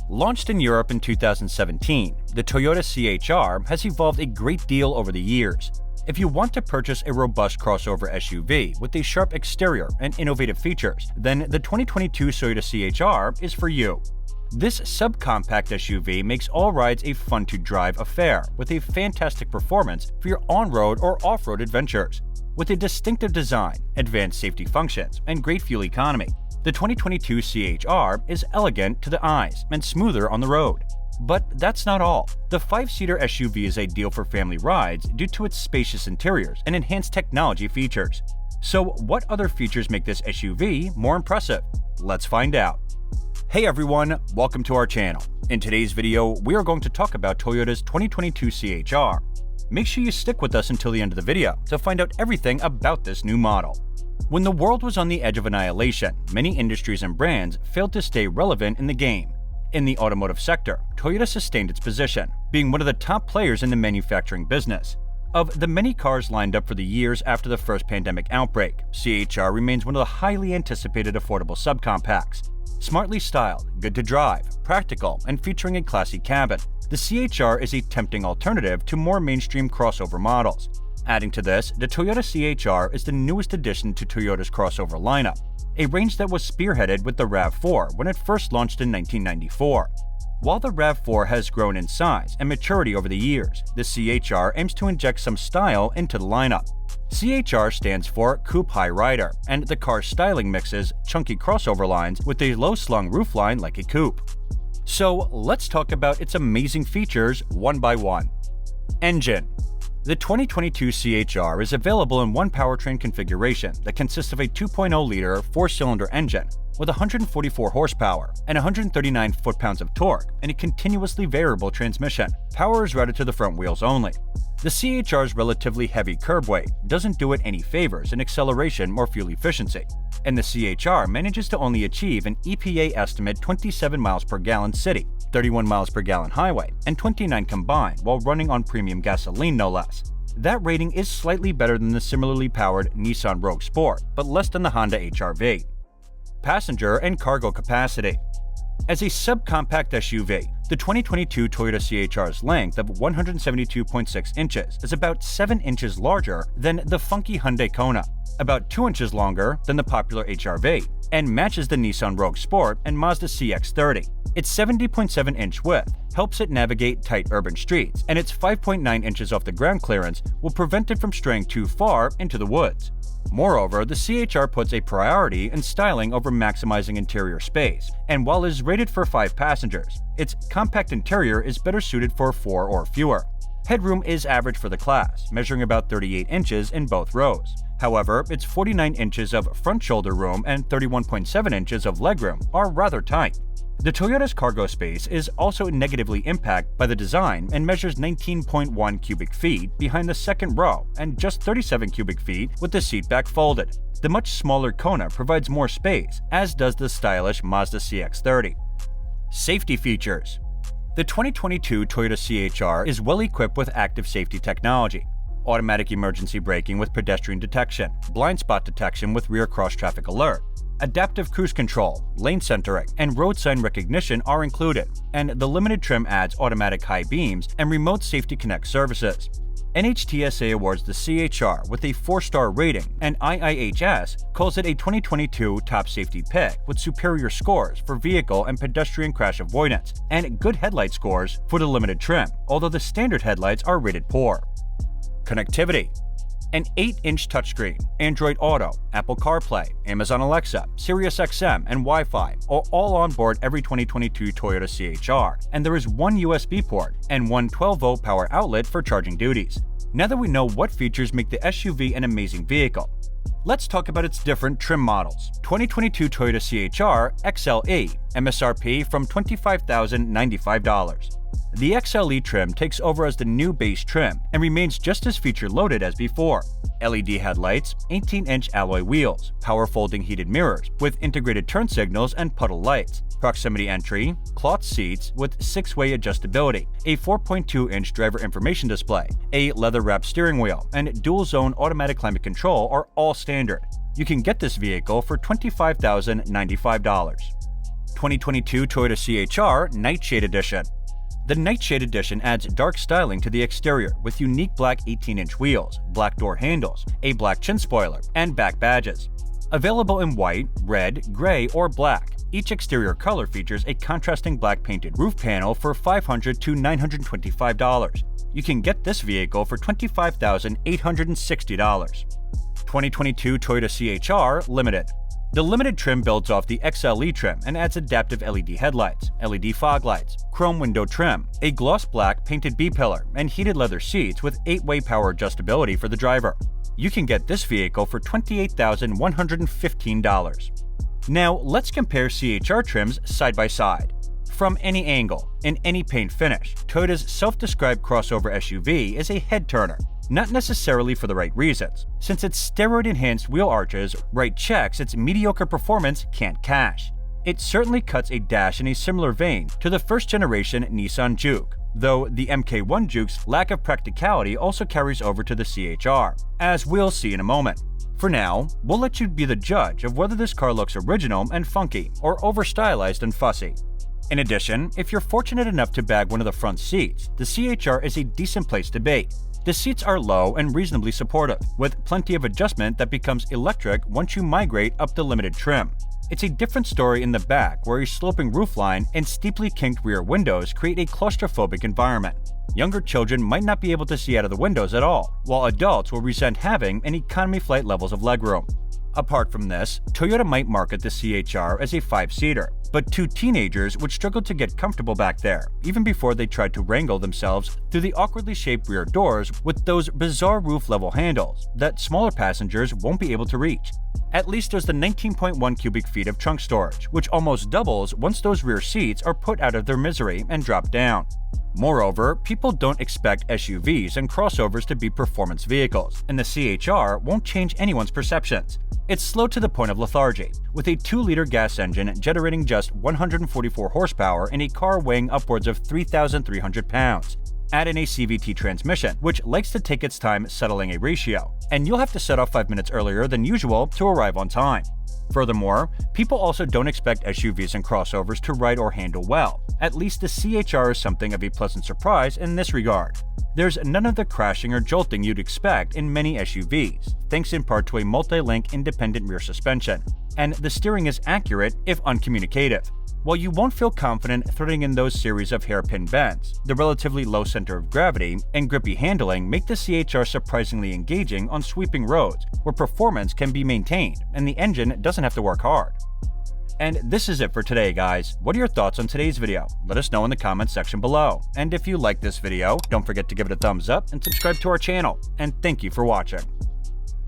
Launched in Europe in 2017, the Toyota CHR has evolved a great deal over the years. If you want to purchase a robust crossover SUV with a sharp exterior and innovative features, then the 2022 Toyota CHR is for you. This subcompact SUV makes all rides a fun-to-drive affair with a fantastic performance for your on-road or off-road adventures. With a distinctive design, advanced safety functions, and great fuel economy, the 2022 CHR is elegant to the eyes and smoother on the road. But that's not all. The 5-seater SUV is ideal for family rides due to its spacious interiors and enhanced technology features. So what other features make this SUV more impressive? Let's find out. Hey everyone, welcome to our channel. In today's video, we are going to talk about Toyota's 2022 CHR. Make sure you stick with us until the end of the video to find out everything about this new model. When the world was on the edge of annihilation, many industries and brands failed to stay relevant in the game. In the automotive sector, Toyota sustained its position, being one of the top players in the manufacturing business. Of the many cars lined up for the years after the first pandemic outbreak, CHR remains one of the highly anticipated affordable subcompacts. Smartly styled, good to drive, practical, and featuring a classy cabin, the CHR is a tempting alternative to more mainstream crossover models. Adding to this, the Toyota CHR is the newest addition to Toyota's crossover lineup, a range that was spearheaded with the RAV4 when it first launched in 1994. While the RAV4 has grown in size and maturity over the years, the CHR aims to inject some style into the lineup. CHR stands for Coupe High Rider, and the car's styling mixes chunky crossover lines with a low-slung roofline like a coupe. So let's talk about its amazing features one by one. Engine. The 2022 CHR is available in one powertrain configuration that consists of a 2.0-liter 4-cylinder engine with 144 horsepower and 139 foot-pounds of torque and a continuously variable transmission. Power is routed to the front wheels only. The CHR's relatively heavy curb weight doesn't do it any favors in acceleration or fuel efficiency, and the CHR manages to only achieve an EPA estimate 27 miles per gallon city, 31 miles per gallon highway, and 29 combined while running on premium gasoline no less. That rating is slightly better than the similarly powered Nissan Rogue Sport, but less than the Honda HR-V. Passenger and cargo capacity. As a subcompact SUV, the 2022 Toyota CHR's length of 172.6 inches is about 7 inches larger than the funky Hyundai Kona, about 2 inches longer than the popular HR-V, and matches the Nissan Rogue Sport and Mazda CX-30. Its 70.7-inch width helps it navigate tight urban streets, and its 5.9 inches off the ground clearance will prevent it from straying too far into the woods. Moreover, the CHR puts a priority in styling over maximizing interior space, and while it is rated for 5 passengers, its compact interior is better suited for 4 or fewer. Headroom is average for the class, measuring about 38 inches in both rows. However, its 49 inches of front shoulder room and 31.7 inches of legroom are rather tight. The Toyota's cargo space is also negatively impacted by the design and measures 19.1 cubic feet behind the second row and just 37 cubic feet with the seat back folded. The much smaller Kona provides more space, as does the stylish Mazda CX-30. Safety features. The 2022 Toyota CHR is well equipped with active safety technology. Automatic emergency braking with pedestrian detection, blind spot detection with rear cross-traffic alert, adaptive cruise control, lane centering, and road sign recognition are included, and the limited trim adds automatic high beams and remote safety connect services. NHTSA awards the CHR with a 4-star rating, and IIHS calls it a 2022 top safety pick with superior scores for vehicle and pedestrian crash avoidance, and good headlight scores for the limited trim, although the standard headlights are rated poor. Connectivity. An 8-inch touchscreen, Android Auto, Apple CarPlay, Amazon Alexa, SiriusXM, and Wi-Fi are all on board every 2022 Toyota CHR, and there is one USB port and one 12-volt power outlet for charging duties. Now that we know what features make the SUV an amazing vehicle, let's talk about its different trim models. 2022 Toyota CHR XLE, MSRP from $25,095. The XLE trim takes over as the new base trim and remains just as feature-loaded as before. LED headlights, 18-inch alloy wheels, power folding heated mirrors with integrated turn signals and puddle lights, proximity entry, cloth seats with 6-way adjustability, a 4.2-inch driver information display, a leather-wrapped steering wheel, and dual-zone automatic climate control are all standard. You can get this vehicle for $25,095. 2022 Toyota CHR Nightshade Edition. The Nightshade Edition adds dark styling to the exterior with unique black 18-inch wheels, black door handles, a black chin spoiler, and back badges. Available in white, red, gray, or black, each exterior color features a contrasting black painted roof panel for $500 to $925. You can get this vehicle for $25,860. 2022 Toyota CHR Limited. The Limited trim builds off the XLE trim and adds adaptive LED headlights, LED fog lights, chrome window trim, a gloss black painted B-pillar, and heated leather seats with 8-way power adjustability for the driver. You can get this vehicle for $28,115. Now, let's compare CHR trims side by side. From any angle, in any paint finish, Toyota's self-described crossover SUV is a head-turner. Not necessarily for the right reasons. Since its steroid-enhanced wheel arches write checks its mediocre performance can't cash. It certainly cuts a dash in a similar vein to the first-generation Nissan Juke, though the MK1 Juke's lack of practicality also carries over to the CHR, as we'll see in a moment. For now, we'll let you be the judge of whether this car looks original and funky or over-stylized and fussy. In addition, if you're fortunate enough to bag one of the front seats, the CHR is a decent place to be. The seats are low and reasonably supportive, with plenty of adjustment that becomes electric once you migrate up the Limited trim. It's a different story in the back, where a sloping roofline and steeply kinked rear windows create a claustrophobic environment. Younger children might not be able to see out of the windows at all, while adults will resent having an economy flight levels of legroom. Apart from this, Toyota might market the CHR as a 5-seater, but two teenagers would struggle to get comfortable back there, even before they tried to wrangle themselves through the awkwardly shaped rear doors with those bizarre roof-level handles that smaller passengers won't be able to reach. At least there's the 19.1 cubic feet of trunk storage, which almost doubles once those rear seats are put out of their misery and drop down. Moreover, people don't expect SUVs and crossovers to be performance vehicles, and the CHR won't change anyone's perceptions. It's slow to the point of lethargy, with a 2-liter gas engine generating just 144 horsepower in a car weighing upwards of 3,300 pounds. Add in a CVT transmission, which likes to take its time settling a ratio, and you'll have to set off 5 minutes earlier than usual to arrive on time. Furthermore, people also don't expect SUVs and crossovers to ride or handle well. At least the CHR is something of a pleasant surprise in this regard. There's none of the crashing or jolting you'd expect in many SUVs, thanks in part to a multi-link independent rear suspension, and the steering is accurate if uncommunicative. While you won't feel confident threading in those series of hairpin bends, the relatively low center of gravity and grippy handling make the CHR surprisingly engaging on sweeping roads where performance can be maintained and the engine doesn't have to work hard. And this is it for today, guys. What are your thoughts on today's video? Let us know in the comments section below. And if you like this video, don't forget to give it a thumbs up and subscribe to our channel. And thank you for watching.